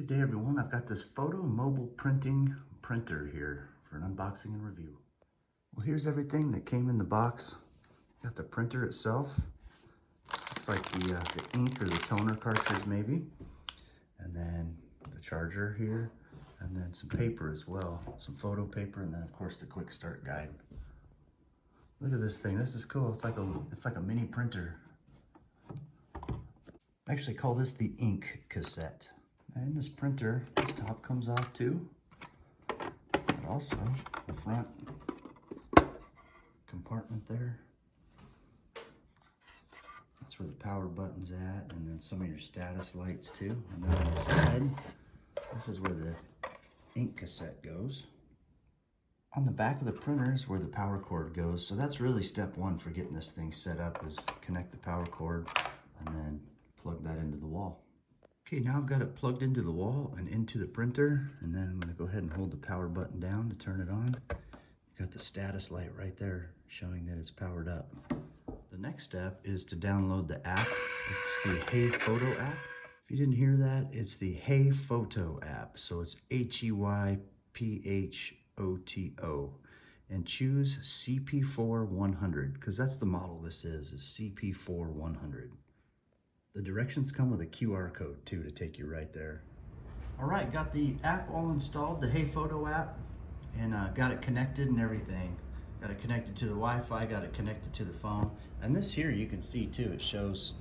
Good day everyone, I've got this photo mobile printing printer here for an unboxing and review. Well, here's everything that came in the box. Got the printer itself. This looks like the ink or the toner cartridge maybe. And then the charger here. And then some paper as well. Some photo paper, and then of course the quick start guide. Look at this thing, this is cool. It's like a mini printer. I actually call this the ink cassette. And this printer, this top comes off too, but also the front compartment there. That's where the power button's at, and then some of your status lights too. And then on the side, this is where the ink cassette goes. On the back of the printer is where the power cord goes. So that's really step one for getting this thing set up, is connect the power cord and then plug that into the wall. Okay, now I've got it plugged into the wall and into the printer, and then I'm going to go ahead and hold the power button down to turn it on. You've got the status light right there showing that it's powered up. The next step is to download the app. It's the Hey Photo app. If you didn't hear that, it's the Hey Photo app. So it's HEYPHOTO. And choose CP4100, because that's the model this is CP4100. The directions come with a QR code too to take you right there. All right, got the app all installed, the Hey Photo app, and got it connected and everything. Got it connected to the Wi-Fi, got it connected to the phone. And this here you can see too, it shows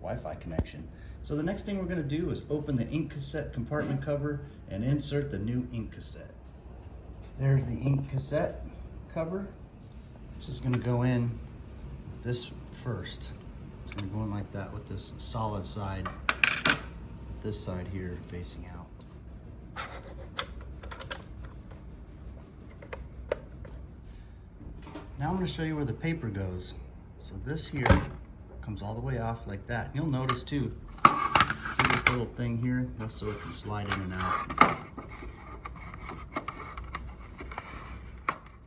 Wi-Fi connection. So the next thing we're gonna do is open the ink cassette compartment cover and insert the new ink cassette. There's the ink cassette cover. This is gonna go in this first. It's going to go in like that with this solid side, this side here facing out. Now I'm going to show you where the paper goes. So this here comes all the way off like that. You'll notice too, see this little thing here? That's so it can slide in and out.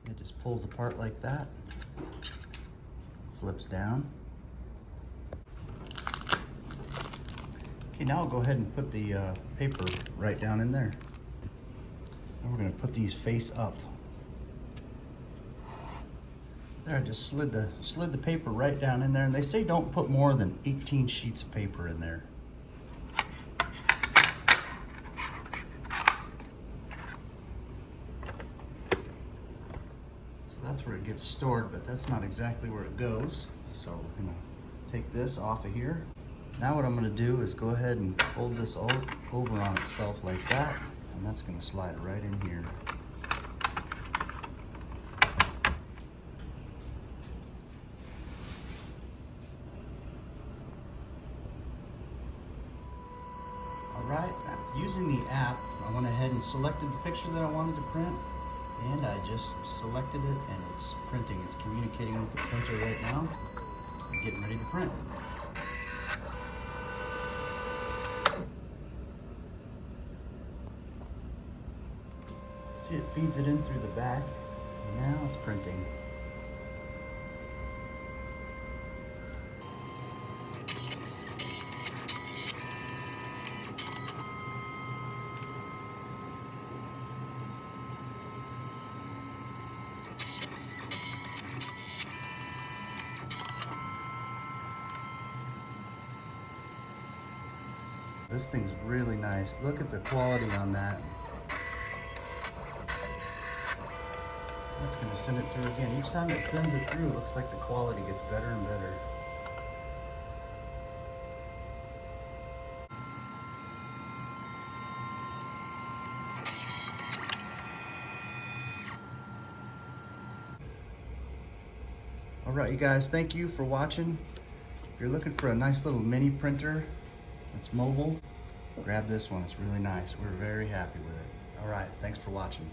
It just pulls apart like that, flips down. Okay, now I'll go ahead and put the paper right down in there. And we're going to put these face up. There, I just slid the paper right down in there, and they say don't put more than 18 sheets of paper in there. So that's where it gets stored, but that's not exactly where it goes. So we're going to take this off of here. Now what I'm going to do is go ahead and fold this all over on itself like that, and that's going to slide right in here. Alright, using the app, I went ahead and selected the picture that I wanted to print, and I just selected it and it's printing. It's communicating with the printer right now. I'm getting ready to print. See, it feeds it in through the back, and now it's printing. This thing's really nice. Look at the quality on that. It's going to send it through again. Each time it sends it through, it looks like the quality gets better and better. All right, you guys, thank you for watching. If you're looking for a nice little mini printer that's mobile, grab this one. It's really nice. We're very happy with it. All right, thanks for watching.